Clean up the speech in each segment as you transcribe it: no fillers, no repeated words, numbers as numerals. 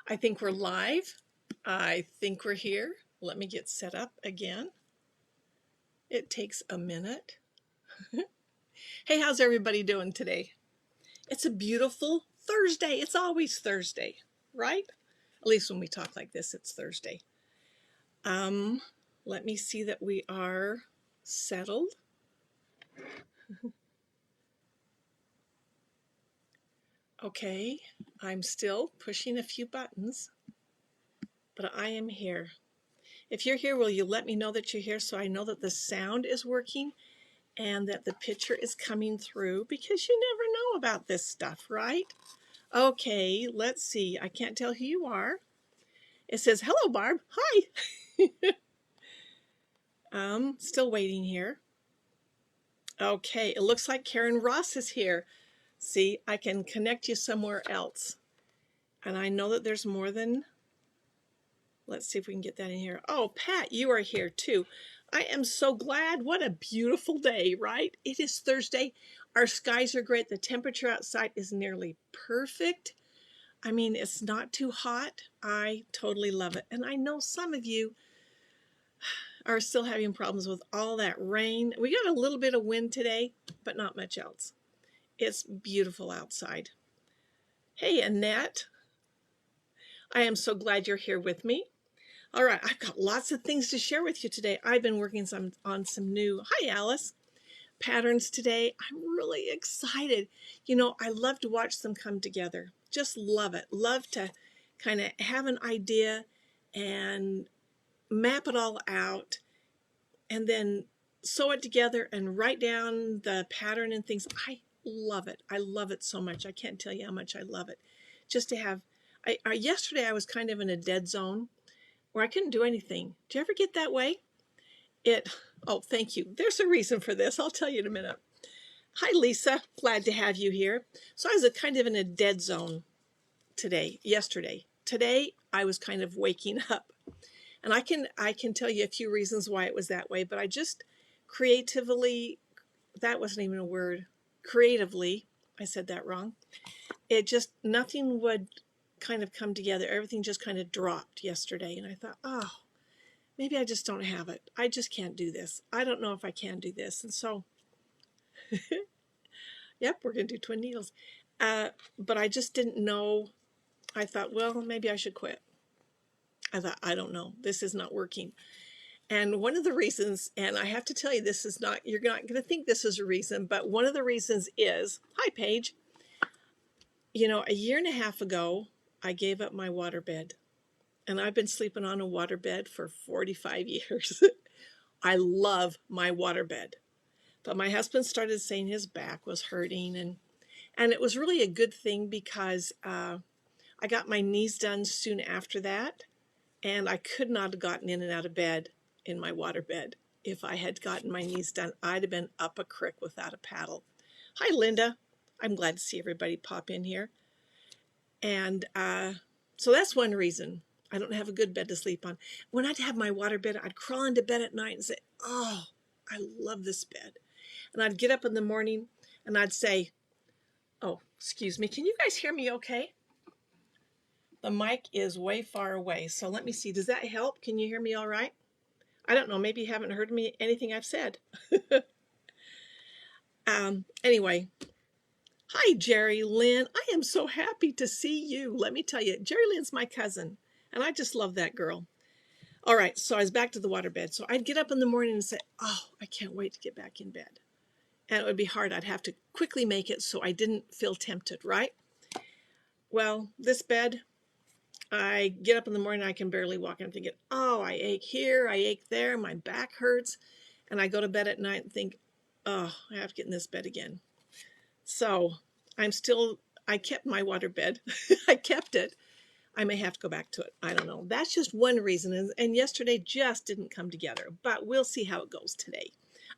I think we're live. I think we're here. Let me get set up again. It takes a minute. Hey, how's everybody doing today? It's a beautiful Thursday. It's always Thursday, right? At least when we talk like this, it's Thursday. Um, Let me see that we are settled. Okay, I'm still pushing a few buttons, but I am here. If you're here, will you let me know that you're here so I know that the sound is working and that the picture is coming through, because you never know about this stuff, right? Okay, let's see. I can't tell who you are. It says, hello, Barb. Hi. Still waiting here. Okay, it looks like Karen Ross is here. See, I can connect you somewhere else. And I know that there's more than, let's see if we can get that in here. Oh, Pat, you are here too. I am so glad. What a beautiful day, right? It is Thursday. Our skies are great. The temperature outside is nearly perfect. I mean, it's not too hot. I totally love it. And I know some of you are still having problems with all that rain. We got a little bit of wind today, but not much else. It's beautiful outside. Hey, Annette. I am so glad you're here with me. All right, I've got lots of things to share with you today. I've been working on some new, hi Alice, patterns today. I'm really excited. You know, I love to watch them come together. Just love it. Love to kind of have an idea and map it all out and then sew it together and write down the pattern and things. I love it. I love it so much. I can't tell you how much I love it. Just to have, yesterday I was kind of in a dead zone where I couldn't do anything. Do you ever get that way? Oh, thank you. There's a reason for this. I'll tell you in a minute. Hi, Lisa. Glad to have you here. So I was kind of in a dead zone yesterday. Today, I was kind of waking up. And I can tell you a few reasons why it was that way, but I just creatively, that wasn't even a word, creatively, I said that wrong. It just, nothing would kind of come together. Everything just kind of dropped yesterday. And I thought, oh, maybe I just don't have it. I just can't do this. I don't know if I can do this. And so, yep, we're going to do twin needles. But I just didn't know. I thought, well, maybe I should quit. I thought, I don't know. This is not working. And one of the reasons, and I have to tell you, this is not, you're not going to think this is a reason, but one of the reasons is, hi, Paige. You know, a year and a half ago, I gave up my waterbed. And I've been sleeping on a waterbed for 45 years. I love my waterbed. But my husband started saying his back was hurting. And it was really a good thing because I got my knees done soon after that. And I could not have gotten in and out of bed in my waterbed. If I had gotten my knees done, I'd have been up a creek without a paddle. Hi, Linda. I'm glad to see everybody pop in here. And so that's one reason I don't have a good bed to sleep on. When I'd have my waterbed, I'd crawl into bed at night and say, oh, I love this bed. And I'd get up in the morning and I'd say, oh, excuse me, can you guys hear me okay? The mic is way far away, so let me see. Does that help? Can you hear me all right? I don't know. Maybe you haven't heard me anything I've said. Anyway, hi, Jerry Lynn. I am so happy to see you. Let me tell you, Jerry Lynn's my cousin, and I just love that girl. All right, so I was back to the waterbed. So I'd get up in the morning and say, oh, I can't wait to get back in bed. And it would be hard. I'd have to quickly make it so I didn't feel tempted, right? Well, this bed, I get up in the morning, I can barely walk. And I'm thinking, oh, I ache here, I ache there, my back hurts. And I go to bed at night and think, oh, I have to get in this bed again. So I kept my water bed. I kept it. I may have to go back to it. I don't know. That's just one reason. And yesterday just didn't come together. But we'll see how it goes today.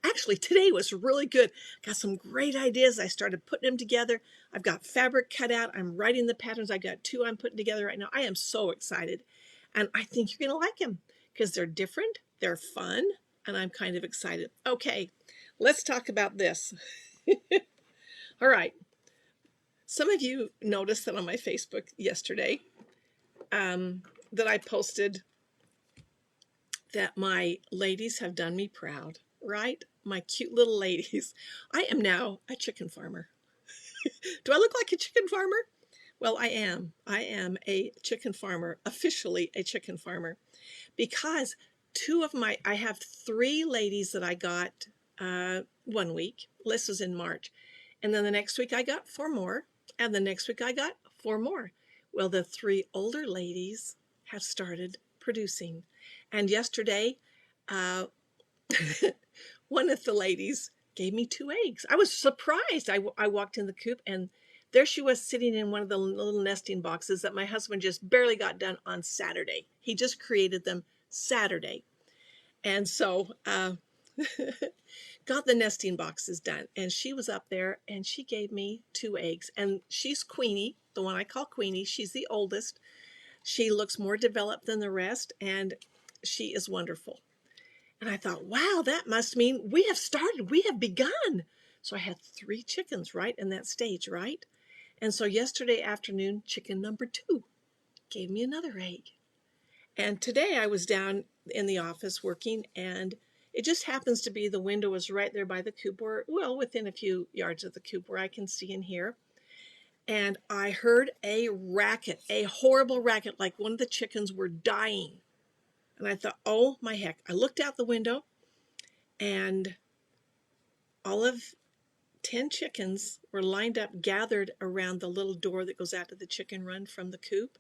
Actually, today was really good. Got some great ideas. I started putting them together. I've got fabric cut out. I'm writing the patterns. I got 2 I'm putting together right now. I am so excited. And I think you're going to like them because they're different. They're fun. And I'm kind of excited. Okay, let's talk about this. All right. Some of you noticed that on my Facebook yesterday, that I posted that my ladies have done me proud, right? My cute little ladies. I am now a chicken farmer. Do I look like a chicken farmer? Well, I am. I am a chicken farmer, officially a chicken farmer, because I have 3 ladies that I got 1 week. This was in March. And then the next week I got 4 more. And the next week I got 4 more. Well, the 3 older ladies have started producing. And yesterday, uh, one of the ladies gave me 2 eggs. I was surprised. I walked in the coop and there she was sitting in one of the little nesting boxes that my husband just barely got done on Saturday. He just created them Saturday. And so got the nesting boxes done. And she was up there and she gave me 2 eggs. And she's Queenie, the one I call Queenie. She's the oldest. She looks more developed than the rest and she is wonderful. And I thought, wow, that must mean we have started, we have begun. So I had 3 chickens right in that stage, right? And so yesterday afternoon, chicken number 2 gave me another egg. And today I was down in the office working, and it just happens to be the window was right there by the coop, or well, within a few yards of the coop where I can see and hear. And I heard a racket, a horrible racket, like one of the chickens were dying. And I thought, oh my heck. I looked out the window and all of 10 chickens were lined up, gathered around the little door that goes out to the chicken run from the coop.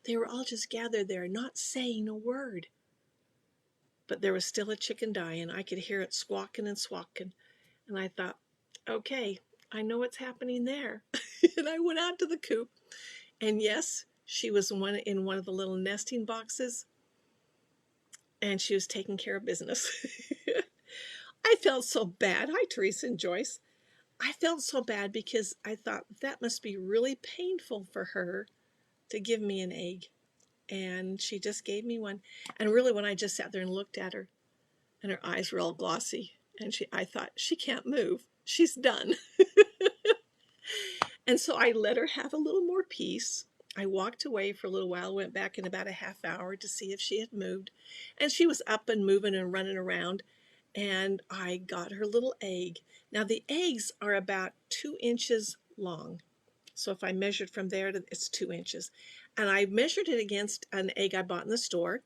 They were all just gathered there, not saying a word. But there was still a chicken dying. I could hear it squawking and squawking. And I thought, okay, I know what's happening there. And I went out to the coop. And yes, she was in one of the little nesting boxes. And she was taking care of business. I felt so bad. Hi, Teresa and Joyce. I felt so bad because I thought that must be really painful for her to give me an egg. And she just gave me one. And really, when I just sat there and looked at her, and her eyes were all glossy, and I thought, she can't move. She's done. And so I let her have a little more peace. I walked away for a little while, went back in about a half hour to see if she had moved. And she was up and moving and running around. And I got her little egg. Now, the eggs are about 2 inches long. So if I measured from there, it's 2 inches. And I measured it against an egg I bought in the store.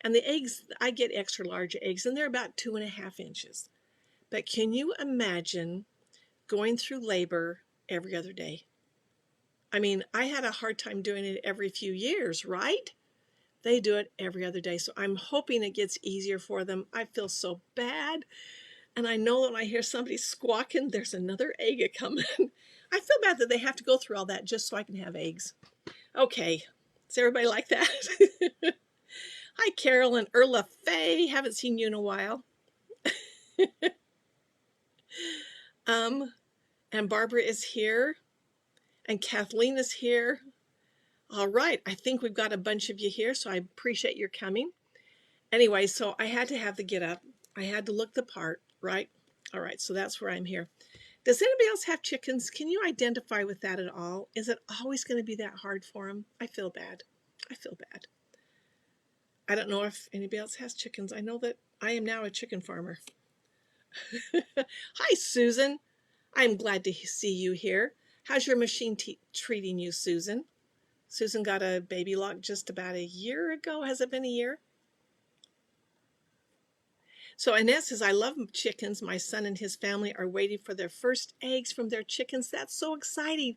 And the eggs, I get extra large eggs, and they're about 2.5 inches. But can you imagine going through labor every other day? I mean, I had a hard time doing it every few years, right? They do it every other day. So I'm hoping it gets easier for them. I feel so bad. And I know when I hear somebody squawking, there's another egg coming. I feel bad that they have to go through all that just so I can have eggs. Okay. Is everybody like that? Hi, Carol and Erla Faye. Haven't seen you in a while. And Barbara is here. And Kathleen is here. All right. I think we've got a bunch of you here, so I appreciate your coming. Anyway, so I had to have the get up. I had to look the part, right? All right. So that's where I'm here. Does anybody else have chickens? Can you identify with that at all? Is it always going to be that hard for them? I feel bad. I feel bad. I don't know if anybody else has chickens. I know that I am now a chicken farmer. Hi, Susan. I'm glad to see you here. How's your machine treating you, Susan? Susan got a baby lock just about a year ago. Has it been a year? So Annette says, I love chickens. My son and his family are waiting for their first eggs from their chickens. That's so exciting.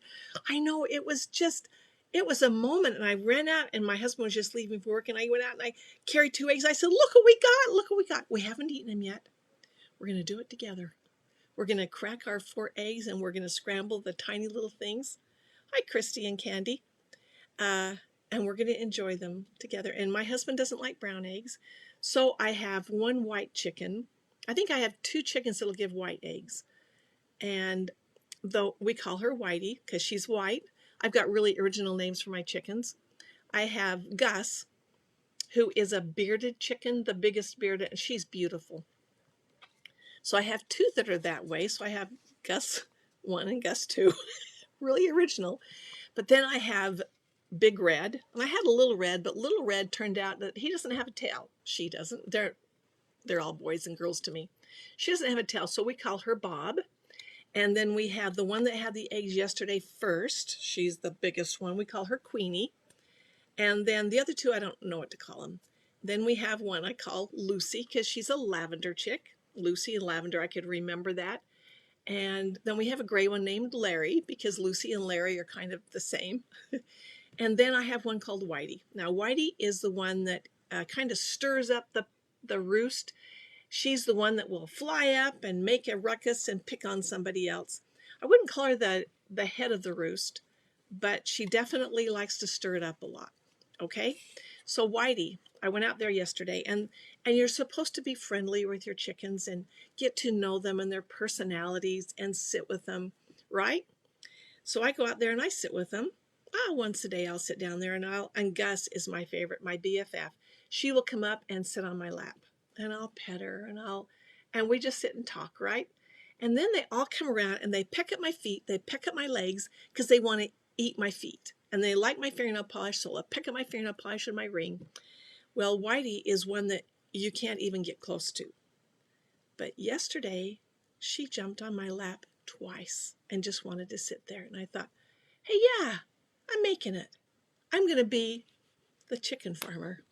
I know, it was a moment, and I ran out, and my husband was just leaving for work, and I went out and I carried 2 eggs. I said, look what we got. Look what we got. We haven't eaten them yet. We're going to do it together. We're going to crack our 4 eggs, and we're going to scramble the tiny little things. Hi, Christy and Candy. And we're going to enjoy them together. And my husband doesn't like brown eggs. So I have 1 white chicken. I think I have 2 chickens that'll give white eggs. And though we call her Whitey because she's white, I've got really original names for my chickens. I have Gus, who is a bearded chicken, the biggest bearded, and she's beautiful. So I have 2 that are that way. So I have Gus 1 and Gus 2. Really original. But then I have Big Red. And I had a Little Red, but Little Red turned out that he doesn't have a tail. She doesn't. They're all boys and girls to me. She doesn't have a tail, so we call her Bob. And then we have the one that had the eggs yesterday first. She's the biggest one. We call her Queenie. And then the other two, I don't know what to call them. Then we have one I call Lucy because she's a lavender chick. Lucy and Lavender, I could remember that. And then we have a gray one named Larry because Lucy and Larry are kind of the same. And then I have one called Whitey. Now, Whitey is the one that kind of stirs up the roost. She's the one that will fly up and make a ruckus and pick on somebody else. I wouldn't call her the head of the roost, but she definitely likes to stir it up a lot. Okay? So Whitey, I went out there yesterday, and you're supposed to be friendly with your chickens and get to know them and their personalities and sit with them, right? So I go out there and I sit with them. Once a day I'll sit down there, and Gus is my favorite, my BFF. She will come up and sit on my lap, and I'll pet her, and we just sit and talk, right? And then they all come around and they peck at my feet, they peck at my legs because they want to eat my feet. And they like my fingernail polish, so they'll peck at my fingernail polish and my ring. Well, Whitey is one that you can't even get close to. But yesterday, she jumped on my lap twice and just wanted to sit there. And I thought, hey, yeah, I'm making it. I'm going to be the chicken farmer.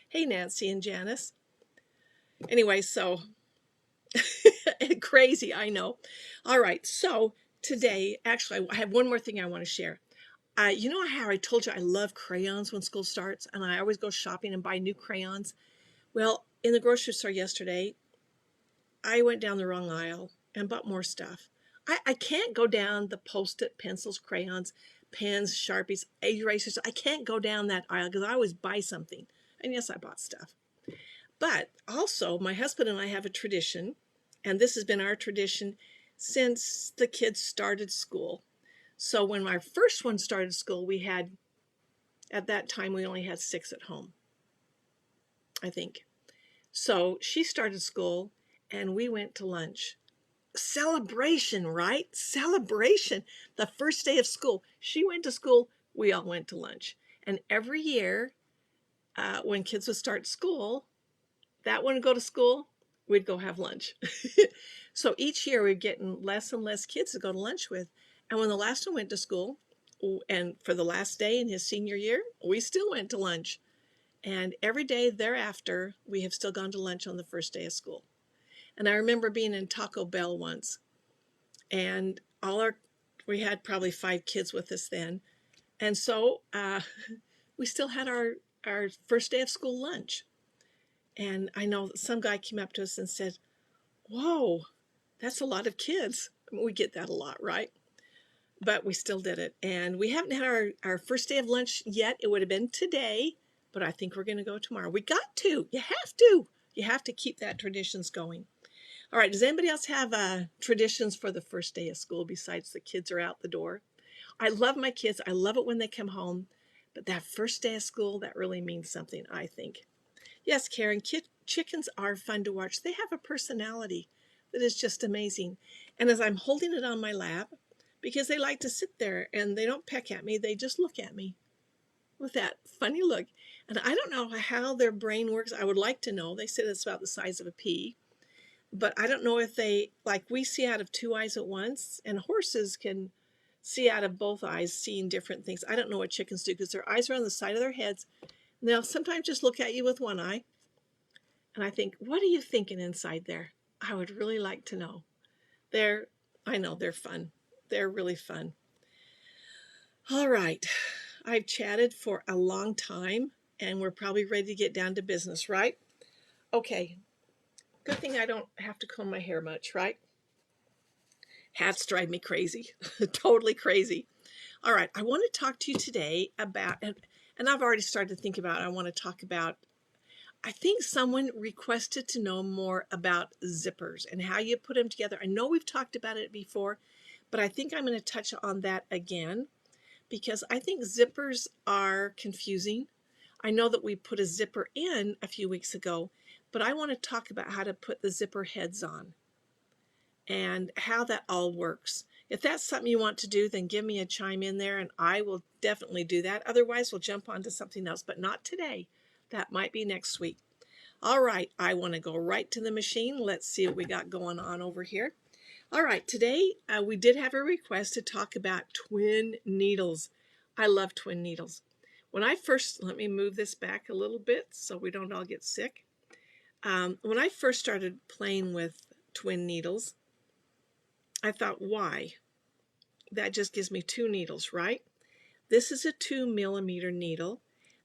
Hey, Nancy and Janice. Anyway, so crazy, I know. All right, so today, actually, I have one more thing I want to share. You know how I told you I love crayons when school starts, and I always go shopping and buy new crayons? Well, in the grocery store yesterday, I went down the wrong aisle and bought more stuff. I can't go down the Post-it, pencils, crayons, pens, Sharpies, erasers. I can't go down that aisle because I always buy something. And yes, I bought stuff. But also, my husband and I have a tradition, and this has been our tradition since the kids started school. So when my first one started school, at that time, we only had 6 at home, I think. So she started school, and we went to lunch. Celebration, right? Celebration. The first day of school. She went to school, we all went to lunch. And every year, when kids would start school, that one would go to school, we'd go have lunch. So each year we're getting less and less kids to go to lunch with. And when the last one went to school, and for the last day in his senior year, we still went to lunch. And every day thereafter, we have still gone to lunch on the first day of school. And I remember being in Taco Bell once, and we had probably 5 kids with us then. And so we still had our first day of school lunch. And I know some guy came up to us and said, whoa, that's a lot of kids. I mean, we get that a lot, right? But we still did it. And we haven't had our first day of lunch yet. It would have been today, but I think we're going to go tomorrow. We got to. You have to. You have to keep that traditions going. All right, does anybody else have traditions for the first day of school besides the kids are out the door? I love my kids. I love it when they come home. But that first day of school, that really means something, I think. Yes, Karen, chickens are fun to watch. They have a personality that is just amazing. And as I'm holding it on my lap, because they like to sit there and they don't peck at me, they just look at me with that funny look. And I don't know how their brain works. I would like to know. They said it's about the size of a pea. But I don't know if we see out of 2 eyes at once, and horses can see out of both eyes, seeing different things. I don't know what chickens do because their eyes are on the side of their heads. And they'll sometimes just look at you with one eye. And I think, what are you thinking inside there? I would really like to know. I know they're fun. They're really fun. All right. I've chatted for a long time, and we're probably ready to get down to business, right? Okay. Good thing I don't have to comb my hair much, right? Hats drive me crazy. Totally crazy. All right. I want to talk to you today about, and I've already started to think about, I want to talk about, I think someone requested to know more about zippers and how you put them together. I know we've talked about it before, but I think I'm going to touch on that again because I think zippers are confusing. I know that we put a zipper in a few weeks ago, but I want to talk about how to put the zipper heads on and how that all works. If that's something you want to do, then give me a chime in there and I will definitely do that. Otherwise, we'll jump on to something else, but not today. That might be next week. All right, I want to go right to the machine. Let's see what we got going on over here. All right, today we did have a request to talk about twin needles. I love twin needles. When I first, let me move this back a little bit so we don't all get sick. When I first started playing with twin needles, I thought, why? That just gives me 2 needles, right? This is a 2mm needle.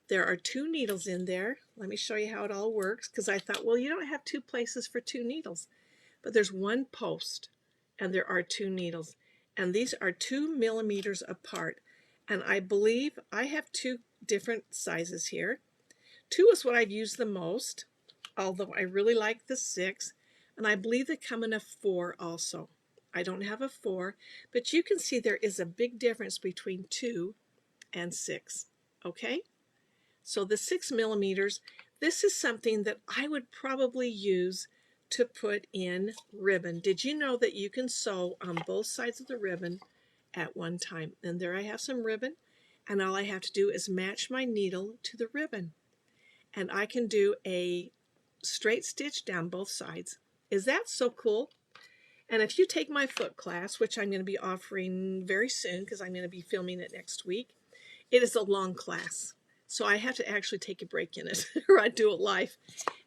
There are 2 needles in there. Let me show you how it all works, because I thought, well, you don't have 2 places for 2 needles. But there's 1 post, and there are 2 needles. And these are 2mm apart. And I believe I have 2 different sizes here. 2 is what I've used the most, although I really like the 6. And I believe they come in a 4 also. I don't have a 4, but you can see there is a big difference between 2 and 6. Okay? So the 6mm, this is something that I would probably use to put in ribbon. Did you know that you can sew on both sides of the ribbon at one time? And there I have some ribbon, and all I have to do is match my needle to the ribbon. And I can do a straight stitch down both sides. Is that so cool? And if you take my foot class, which I'm going to be offering very soon because I'm going to be filming it next week, it is a long class. So I have to actually take a break in it or I do it live.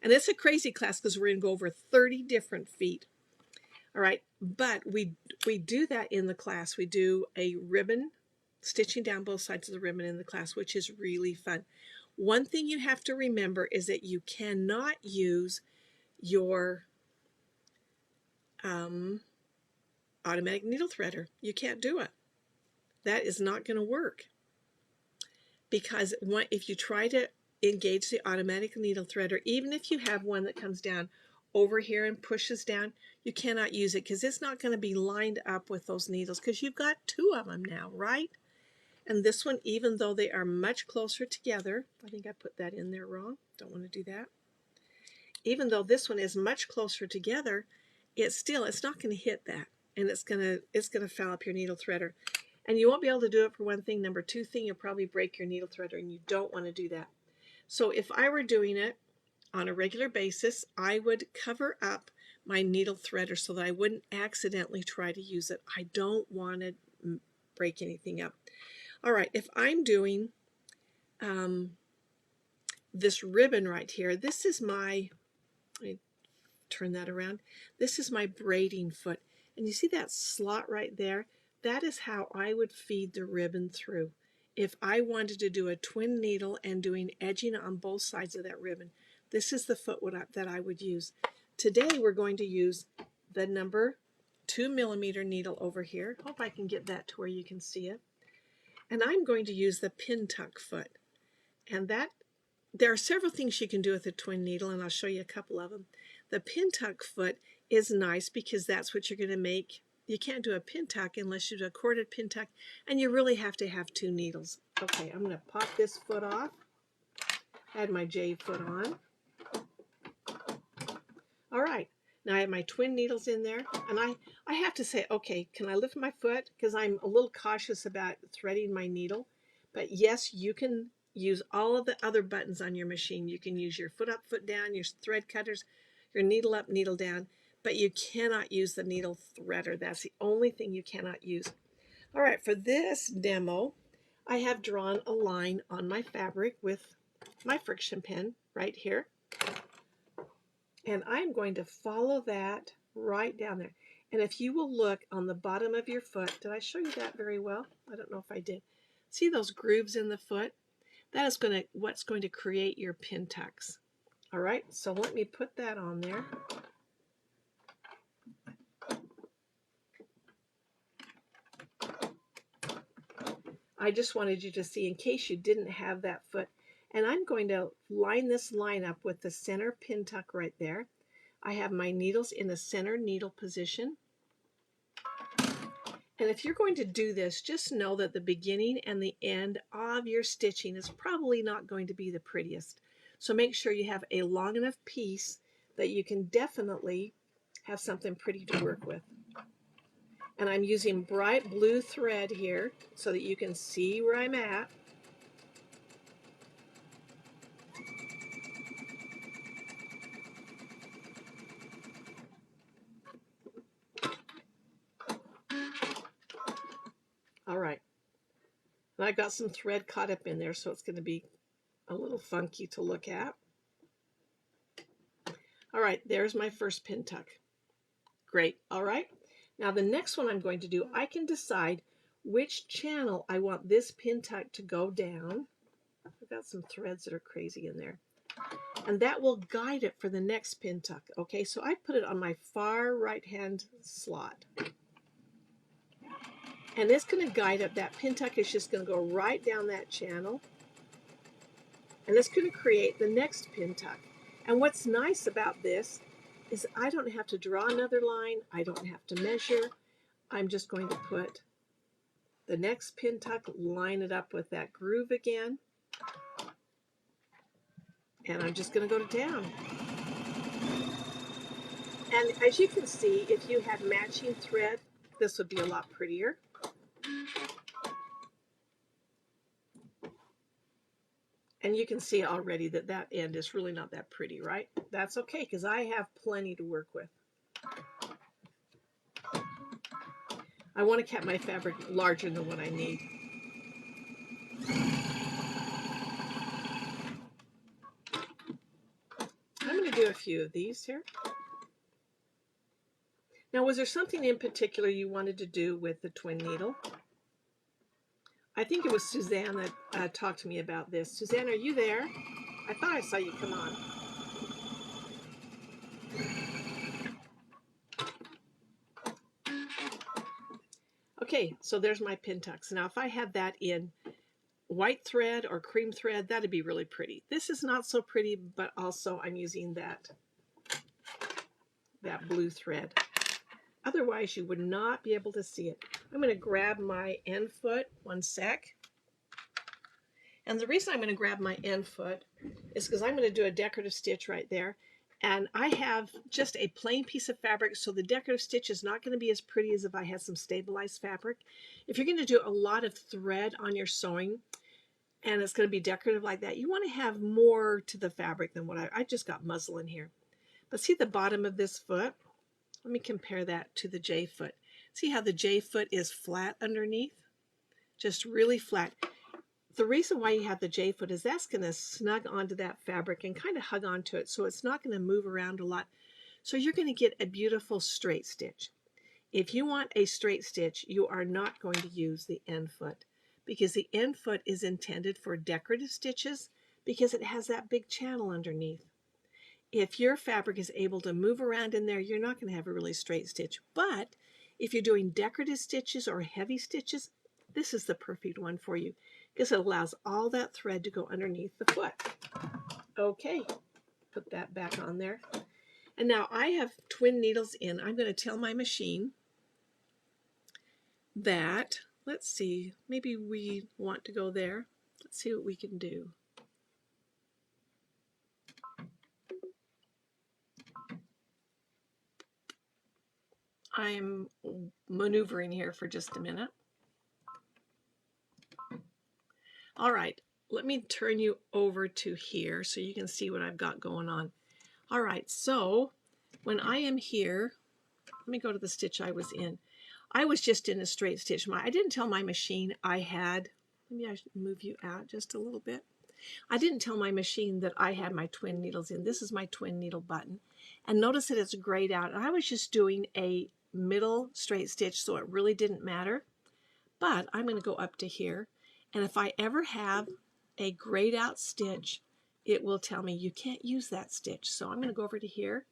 And it's a crazy class because we're going to go over 30 different feet. All right, but we do that in the class. We do a ribbon, stitching down both sides of the ribbon in the class, which is really fun. One thing you have to remember is that you cannot use your automatic needle threader. You can't do it. That is not going to work. Because if you try to engage the automatic needle threader, even if you have one that comes down over here and pushes down, you cannot use it because it's not going to be lined up with those needles because you've got 2 of them now, right? And this one, even though they are much closer together, I think I put that in there wrong. Don't want to do that. Even though this one is much closer together, it's not going to hit that, and it's going to foul up your needle threader. And you won't be able to do it for one thing. Number 2 thing, you'll probably break your needle threader, and you don't want to do that. So if I were doing it on a regular basis, I would cover up my needle threader so that I wouldn't accidentally try to use it. I don't want to break anything up. All right, if I'm doing this ribbon right here, this is my, let me turn that around. This is my braiding foot. And you see that slot right there? That is how I would feed the ribbon through. If I wanted to do a twin needle and doing edging on both sides of that ribbon, this is the foot that I would use. Today we're going to use the number 2mm needle over here. Hope I can get that to where you can see it. And I'm going to use the pin tuck foot. And there are several things you can do with a twin needle, and I'll show you a couple of them. The pin tuck foot is nice because that's what you're going to make. You can't do a pin tuck unless you do a corded pin tuck, and you really have to have 2 needles. Okay, I'm going to pop this foot off. I had my jade foot on. All right, now I have my twin needles in there, and I have to say, okay, can I lift my foot? Because I'm a little cautious about threading my needle. But yes, you can use all of the other buttons on your machine. You can use your foot up, foot down, your thread cutters, your needle up, needle down, but you cannot use the needle threader. That's the only thing you cannot use. All right, for this demo, I have drawn a line on my fabric with my friction pen right here. And I'm going to follow that right down there. And if you will look on the bottom of your foot, did I show you that very well? I don't know if I did. See those grooves in the foot? That is what's going to create your pin tucks. All right, so let me put that on there. I just wanted you to see in case you didn't have that foot. And I'm going to line this line up with the center pin tuck right there. I have my needles in the center needle position. And if you're going to do this, just know that the beginning and the end of your stitching is probably not going to be the prettiest. So make sure you have a long enough piece that you can definitely have something pretty to work with. And I'm using bright blue thread here so that you can see where I'm at. All right. And I've got some thread caught up in there, so it's going to be a little funky to look at. All right, there's my first pin tuck. Great. All right. Now the next one I'm going to do, I can decide which channel I want this pin tuck to go down. I've got some threads that are crazy in there. And that will guide it for the next pin tuck. Okay, so I put it on my far right hand slot. And it's going to guide up. That pin tuck is just going to go right down that channel. And it's going to create the next pin tuck. And what's nice about this is I don't have to draw another line. I don't have to measure. I'm just going to put the next pin tuck, line it up with that groove again. And I'm just going to go to down. And as you can see, if you had matching thread, this would be a lot prettier. And you can see already that that end is really not that pretty, right? That's okay, because I have plenty to work with. I want to cut my fabric larger than what I need. I'm going to do a few of these here. Now, was there something in particular you wanted to do with the twin needle? I think it was Suzanne that talked to me about this. Suzanne, are you there? I thought I saw you come on. Okay, so there's my pin tucks. Now, if I had that in white thread or cream thread, that'd be really pretty. This is not so pretty, but also I'm using that blue thread. Otherwise, you would not be able to see it. I'm going to grab my end foot, one sec. And the reason I'm going to grab my end foot is because I'm going to do a decorative stitch right there. And I have just a plain piece of fabric, so the decorative stitch is not going to be as pretty as if I had some stabilized fabric. If you're going to do a lot of thread on your sewing, and it's going to be decorative like that, you want to have more to the fabric than what I just got muslin here. But see the bottom of this foot? Let me compare that to the J foot. See how the J foot is flat underneath? Just really flat. The reason why you have the J foot is that's going to snug onto that fabric and kind of hug onto it, so it's not going to move around a lot. So you're going to get a beautiful straight stitch. If you want a straight stitch, you are not going to use the end foot, because the end foot is intended for decorative stitches because it has that big channel underneath. If your fabric is able to move around in there, you're not going to have a really straight stitch. But if you're doing decorative stitches or heavy stitches, this is the perfect one for you because it allows all that thread to go underneath the foot. Okay, put that back on there. And now I have twin needles in. I'm going to tell my machine that, let's see, maybe we want to go there. Let's see what we can do. I'm maneuvering here for just a minute. All right, let me turn you over to here so you can see what I've got going on. All right, so when I am here, let me go to the stitch I was in. I was just in a straight stitch. I didn't tell my machine I had, maybe I should move you out just a little bit. I didn't tell my machine that I had my twin needles in. This is my twin needle button. And notice that it's grayed out. And I was just doing a middle straight stitch, so it really didn't matter. But I'm going to go up to here. And if I ever have a grayed out stitch, it will tell me you can't use that stitch. So I'm going to go over to here.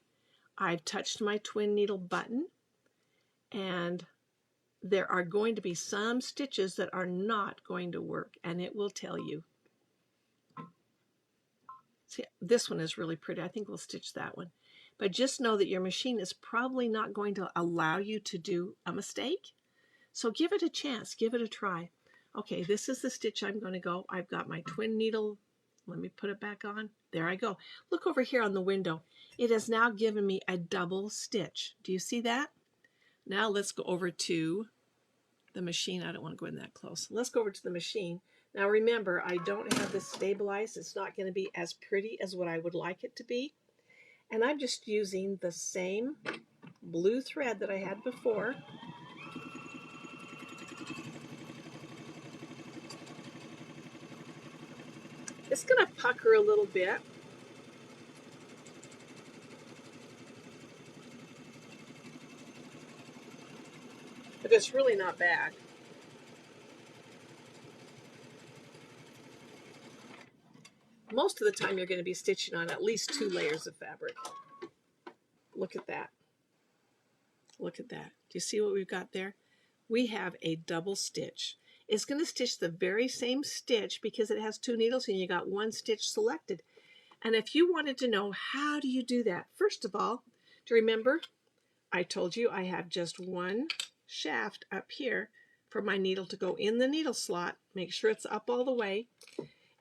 I've touched my twin needle button. And there are going to be some stitches that are not going to work. And it will tell you. See, this one is really pretty. I think we'll stitch that one. But just know that your machine is probably not going to allow you to do a mistake. So give it a chance. Give it a try. Okay, this is the stitch I'm going to go. I've got my twin needle. Let me put it back on. There I go. Look over here on the window. It has now given me a double stitch. Do you see that? Now let's go over to the machine. I don't want to go in that close. Let's go over to the machine. Now remember, I don't have this stabilized. It's not going to be as pretty as what I would like it to be. And I'm just using the same blue thread that I had before. It's going to pucker a little bit. But it's really not bad. Most of the time you're going to be stitching on at least 2 layers of fabric. Look at that. Look at that. Do you see what we've got there? We have a double stitch. It's going to stitch the very same stitch because it has 2 needles and you got 1 stitch selected. And if you wanted to know how do you do that, first of all, do you remember I told you I have just 1 shaft up here for my needle to go in the needle slot. Make sure it's up all the way.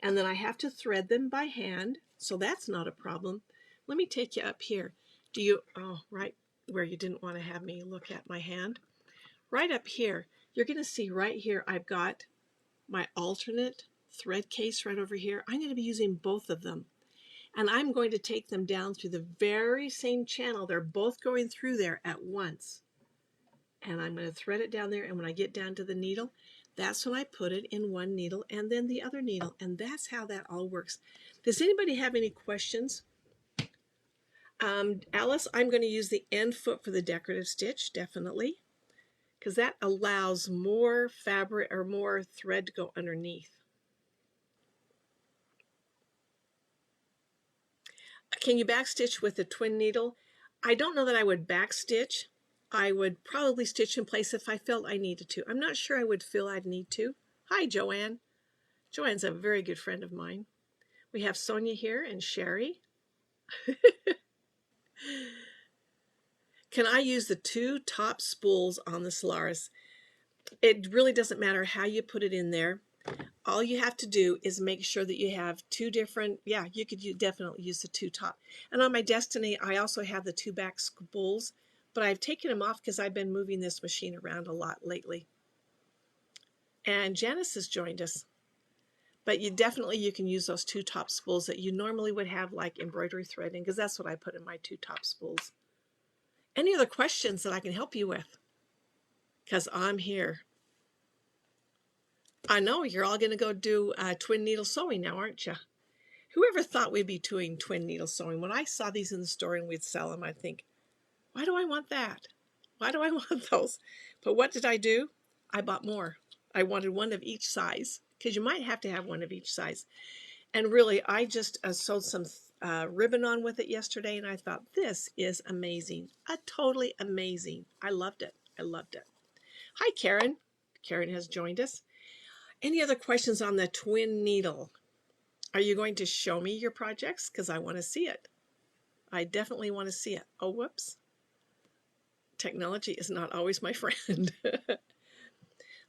And then I have to thread them by hand, so that's not a problem. Let me take you up here. Do you, oh, right where you didn't want to have me look at my hand. Right up here, you're going to see right here I've got my alternate thread case right over here. I'm going to be using both of them. And I'm going to take them down through the very same channel. They're both going through there at once. And I'm going to thread it down there, and when I get down to the needle, that's when I put it in one needle and then the other needle, and that's how that all works. Does anybody have any questions? Alice, I'm going to use the end foot for the decorative stitch, definitely, because that allows more fabric or more thread to go underneath. Can you backstitch with a twin needle? I don't know that I would backstitch. I would probably stitch in place if I felt I needed to. I'm not sure I would feel I'd need to. Hi, Joanne. Joanne's a very good friend of mine. We have Sonia here and Sherry. Can I use the 2 top spools on the Solaris? It really doesn't matter how you put it in there. All you have to do is make sure that you have 2 different, yeah, you could definitely use the 2 top. And on my Destiny, I also have the 2 back spools, but I've taken them off because I've been moving this machine around a lot lately. And Janice has joined us. But you can use those 2 top spools that you normally would have like embroidery threading, because that's what I put in my 2 top spools. Any other questions that I can help you with? Because I'm here. I know you're all going to go do twin needle sewing now, aren't you? Whoever thought we'd be doing twin needle sewing? When I saw these in the store and we'd sell them, I'd think, why do I want that? Why do I want those? But what did I do? I bought more. I wanted one of each size, because you might have to have one of each size. And really, I just sewed some ribbon on with it yesterday, and I thought, this is amazing. Totally amazing. I loved it. I loved it. Hi, Karen. Karen has joined us. Any other questions on the twin needle? Are you going to show me your projects? Because I want to see it. I definitely want to see it. Oh, whoops. Technology is not always my friend.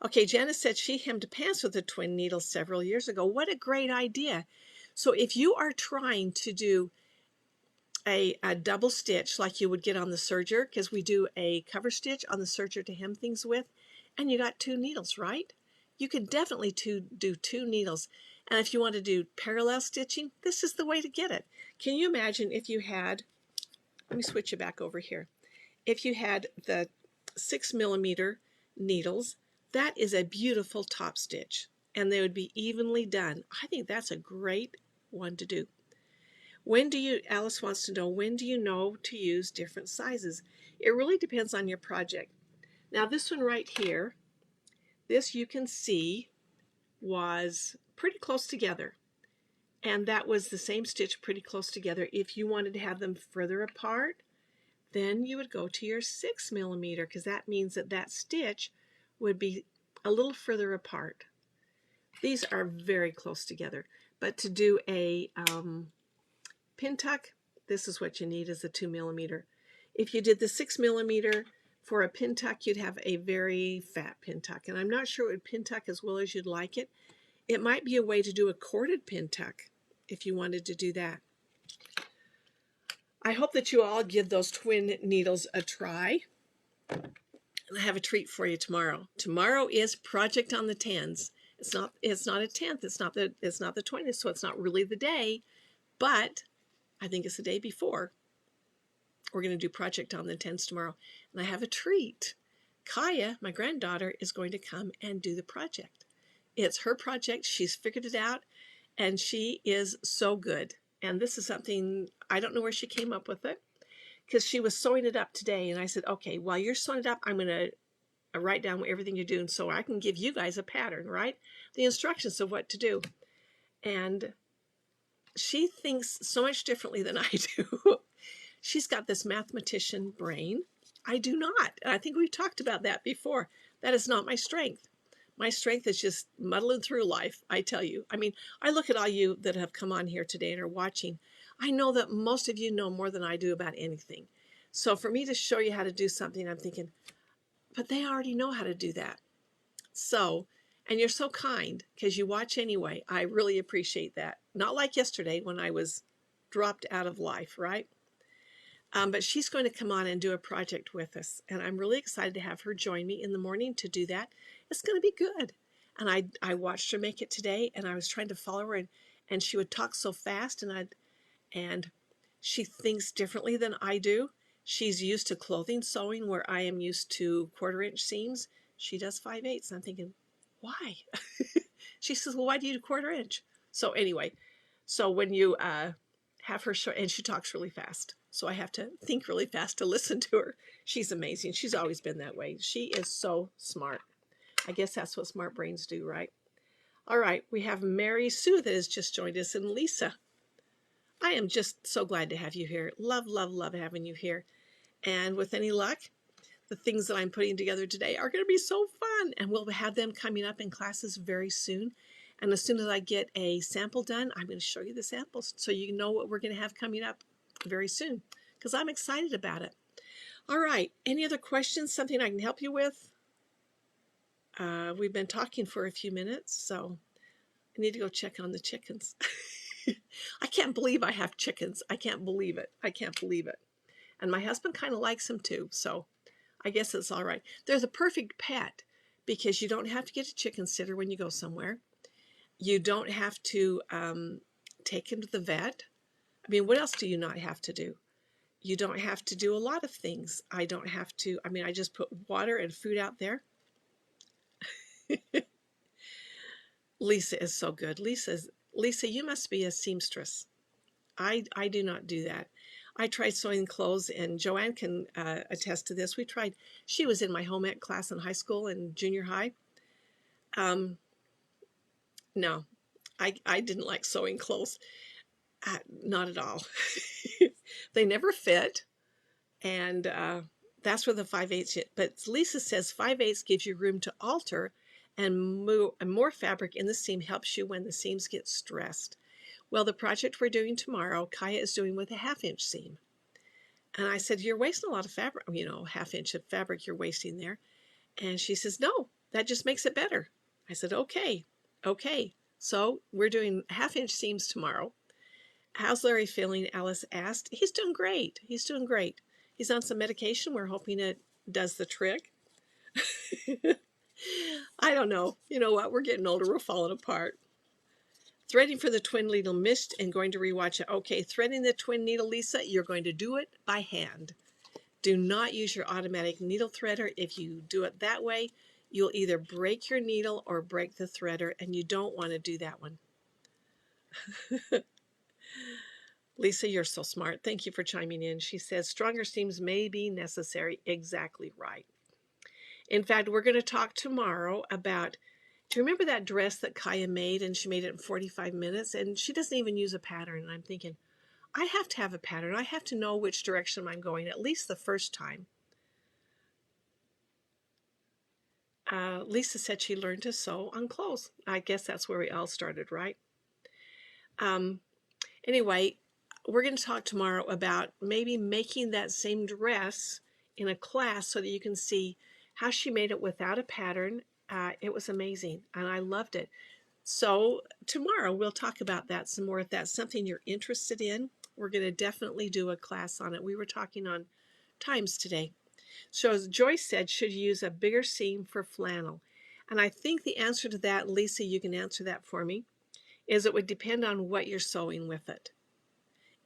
Okay, Janice said she hemmed pants with a twin needle several years ago. What a great idea. So if you are trying to do a double stitch like you would get on the serger, because we do a cover stitch on the serger to hem things with, and you got 2 needles, right? You can definitely do 2 needles. And if you want to do parallel stitching, this is the way to get it. Can you imagine if you had, let me switch you back over here. If you had the 6mm needles, that is a beautiful top stitch, and they would be evenly done. I think that's a great one to do. When do you, Alice wants to know, when do you know to use different sizes? It really depends on your project. Now this one right here, this you can see was pretty close together. And that was the same stitch pretty close together. If you wanted to have them further apart, then you would go to your 6mm, because that means that that stitch would be a little further apart. These are very close together. But to do a pin tuck, this is what you need, is a 2mm. If you did the 6mm for a pin tuck, you'd have a very fat pin tuck. And I'm not sure it would pin tuck as well as you'd like it. It might be a way to do a corded pin tuck if you wanted to do that. I hope that you all give those twin needles a try. And I have a treat for you tomorrow. Tomorrow is Project on the Tens. It's not a 10th. It's not the 20th, so it's not really the day, but I think it's the day before. We're going to do Project on the Tens tomorrow. And I have a treat. Kaya, my granddaughter, is going to come and do the project. It's her project. She's figured it out, and she is so good. And this is something, I don't know where she came up with it, because she was sewing it up today. And I said, okay, while you're sewing it up, I'm going to write down everything you're doing so I can give you guys a pattern, right? The instructions of what to do. And she thinks so much differently than I do. She's got this mathematician brain. I do not. And I think we've talked about that before. That is not my strength. My strength is just muddling through life, I tell you. I mean, I look at all you that have come on here today and are watching. I know that most of you know more than I do about anything. So for me to show you how to do something, I'm thinking, but they already know how to do that. So, and you're so kind because you watch anyway. I really appreciate that. Not like yesterday when I was dropped out of life, right? But she's going to come on and do a project with us. And I'm really excited to have her join me in the morning to do that. It's going to be good. And I watched her make it today, and I was trying to follow her, and she would talk so fast, and she thinks differently than I do. She's used to clothing sewing where I am used to 1/4 inch seams. She does 5/8. And I'm thinking, why? She says, well, why do you do 1/4 inch? So anyway, so when you have her show, and she talks really fast, so I have to think really fast to listen to her. She's amazing. She's always been that way. She is so smart. I guess that's what smart brains do, right? All right, we have Mary Sue that has just joined us, and Lisa. I am just so glad to have you here. Love, love, love having you here. And with any luck, the things that I'm putting together today are going to be so fun, and we'll have them coming up in classes very soon. And as soon as I get a sample done, I'm going to show you the samples so you know what we're going to have coming up very soon, because I'm excited about it. All right, any other questions, something I can help you with? We've been talking for a few minutes, so I need to go check on the chickens. I can't believe I have chickens. I can't believe it. I can't believe it. And my husband kind of likes them too, so I guess it's all right. They're the perfect pet because you don't have to get a chicken sitter when you go somewhere. You don't have to take him to the vet. I mean, what else do you not have to do? You don't have to do a lot of things. I don't have to, I mean, I just put water and food out there. Lisa is so good. Lisa, you must be a seamstress. I do not do that. I tried sewing clothes, and Joanne can attest to this. She was in my home ec class in high school and junior high. No, I didn't like sewing clothes. Not at all. They never fit, and that's where the 5/8 hit. But Lisa says 5/8 gives you room to alter, and more fabric in the seam helps you when the seams get stressed. Well, the project we're doing tomorrow, Kaya is doing with a 1/2 inch seam. And I said, you're wasting a lot of fabric, 1/2 inch of fabric you're wasting there. And she says, no, that just makes it better. I said, okay. So we're doing 1/2 inch seams tomorrow. How's Larry feeling? Alice asked. He's doing great. He's on some medication. We're hoping it does the trick. I don't know. You know what? We're getting older. We're falling apart. Threading for the twin needle missed and going to rewatch it. Okay, threading the twin needle, Lisa, you're going to do it by hand. Do not use your automatic needle threader. If you do it that way, you'll either break your needle or break the threader, and you don't want to do that one. Lisa, you're so smart. Thank you for chiming in. She says, stronger seams may be necessary. Exactly right. In fact, we're going to talk tomorrow about, do you remember that dress that Kaya made, and she made it in 45 minutes, and she doesn't even use a pattern, and I'm thinking, I have to have a pattern. I have to know which direction I'm going, at least the first time. Lisa said she learned to sew on clothes. I guess that's where we all started, right? Anyway, we're going to talk tomorrow about maybe making that same dress in a class so that you can see how she made it without a pattern. It was amazing, and I loved it. So tomorrow we'll talk about that some more. If that's something you're interested in, we're going to definitely do a class on it. We were talking on times today. So as Joyce said, should you use a bigger seam for flannel? And I think the answer to that, Lisa, you can answer that for me, is it would depend on what you're sewing with it.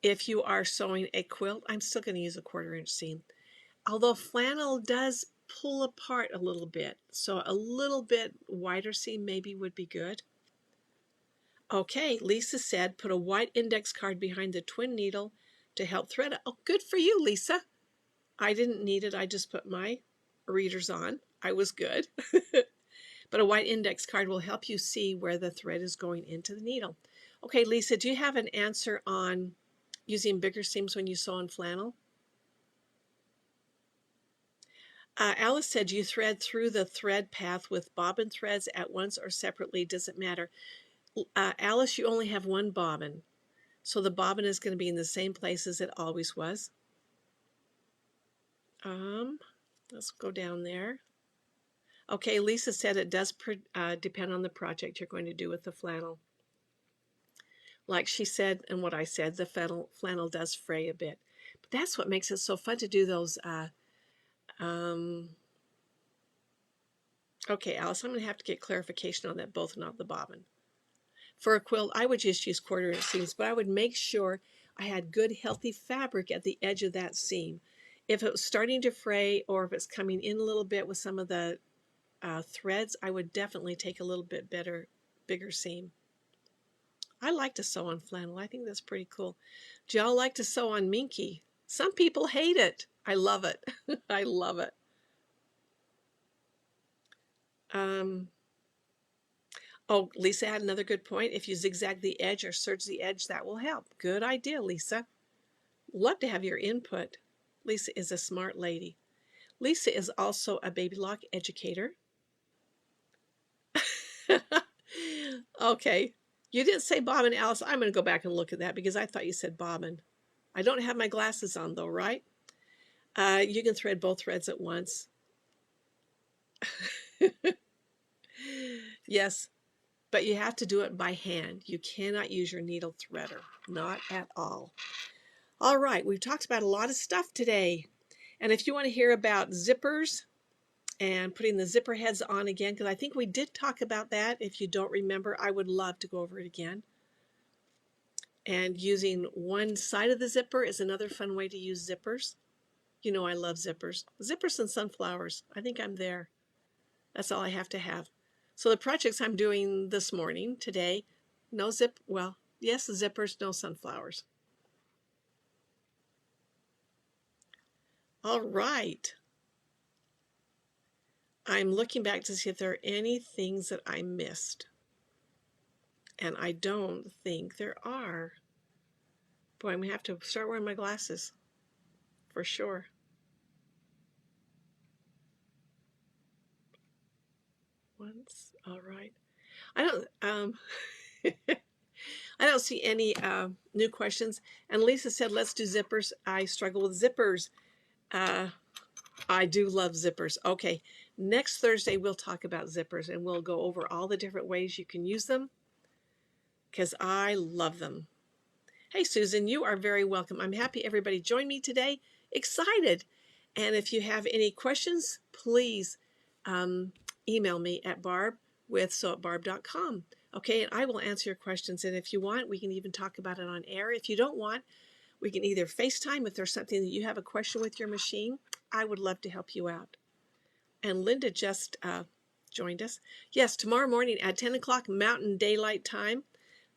If you are sewing a quilt, I'm still going to use a 1/4 inch seam. Although flannel does pull apart a little bit, so a little bit wider seam maybe would be good. Okay, Lisa said put a white index card behind the twin needle to help thread it. Oh, good for you, Lisa. I didn't need it. I just put my readers on. I was good. But a white index card will help you see where the thread is going into the needle. Okay, Lisa, do you have an answer on using bigger seams when you sew on flannel? Alice said you thread through the thread path with bobbin threads at once or separately. Does it matter? Alice, you only have one bobbin, so the bobbin is going to be in the same place as it always was. Let's go down there. Okay, Lisa said it does depend on the project you're going to do with the flannel. Like she said, and what I said, the flannel does fray a bit. But that's what makes it so fun to do those. Okay, Alice, I'm going to have to get clarification on that, both not the bobbin. For a quilt, I would just use 1/4 inch seams, but I would make sure I had good, healthy fabric at the edge of that seam. If it was starting to fray or if it's coming in a little bit with some of the threads, I would definitely take a little bit bigger seam. I like to sew on flannel. I think that's pretty cool. Do y'all like to sew on Minky? Some people hate it. I love it. I love it. Oh, Lisa had another good point. If you zigzag the edge or serge the edge, that will help. Good idea, Lisa. Love to have your input. Lisa is a smart lady. Lisa is also a Baby Lock educator. Okay. You didn't say bobbin, Alice. I'm going to go back and look at that because I thought you said bobbin. I don't have my glasses on though, right? You can thread both threads at once. Yes, but you have to do it by hand. You cannot use your needle threader, not at all. All right, we've talked about a lot of stuff today. And if you want to hear about zippers and putting the zipper heads on again, because I think we did talk about that. If you don't remember, I would love to go over it again. And using one side of the zipper is another fun way to use zippers. You know I love zippers. Zippers and sunflowers. I think I'm there. That's all I have to have. So the projects I'm doing this morning, today, no zip, well, yes, zippers, no sunflowers. All right. I'm looking back to see if there are any things that I missed. And I don't think there are. Boy, I'm going to have to start wearing my glasses. For sure. Once, all right. I don't, I don't see any new questions. And Lisa said, let's do zippers. I struggle with zippers. I do love zippers. Okay, next Thursday we'll talk about zippers and we'll go over all the different ways you can use them because I love them. Hey, Susan, you are very welcome. I'm happy everybody joined me today. Excited. And if you have any questions, please email me at barb@sewatbarb.com. Okay, and I will answer your questions. And if you want, we can even talk about it on air. If you don't want, we can either FaceTime if there's something that you have a question with your machine. I would love to help you out. And Linda just joined us. Yes, tomorrow morning at 10 o'clock Mountain Daylight Time.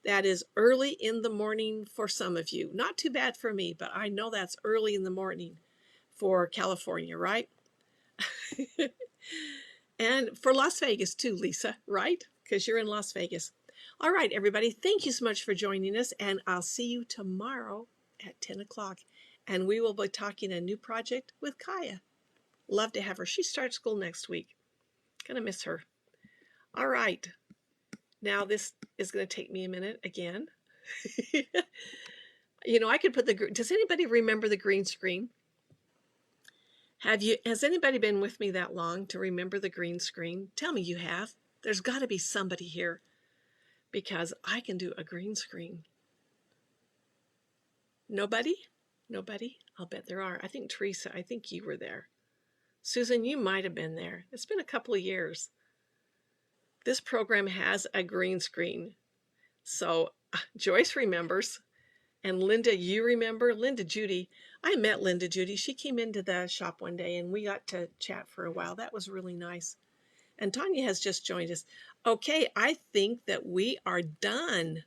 That is early in the morning for some of you. Not too bad for me, but I know that's early in the morning for California, right? And for Las Vegas too, Lisa, right? Because you're in Las Vegas. All right, everybody, thank you so much for joining us, and I'll see you tomorrow at 10 o'clock. And we will be talking a new project with Kaya. Love to have her. She starts school next week. Gonna miss her. All right. Now this is going to take me a minute again. You know, I could put does anybody remember the green screen? Has anybody been with me that long to remember the green screen? Tell me you have. There's got to be somebody here because I can do a green screen. Nobody? Nobody? I'll bet there are. I think Teresa, I think you were there. Susan, you might have been there. It's been a couple of years. This program has a green screen. So Joyce remembers. And Linda, you remember? Linda Judy. I met Linda Judy. She came into the shop one day and we got to chat for a while. That was really nice. And Tanya has just joined us. Okay, I think that we are done.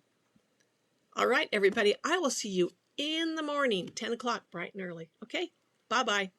All right, everybody. I will see you in the morning, 10 o'clock, bright and early. Okay, bye-bye.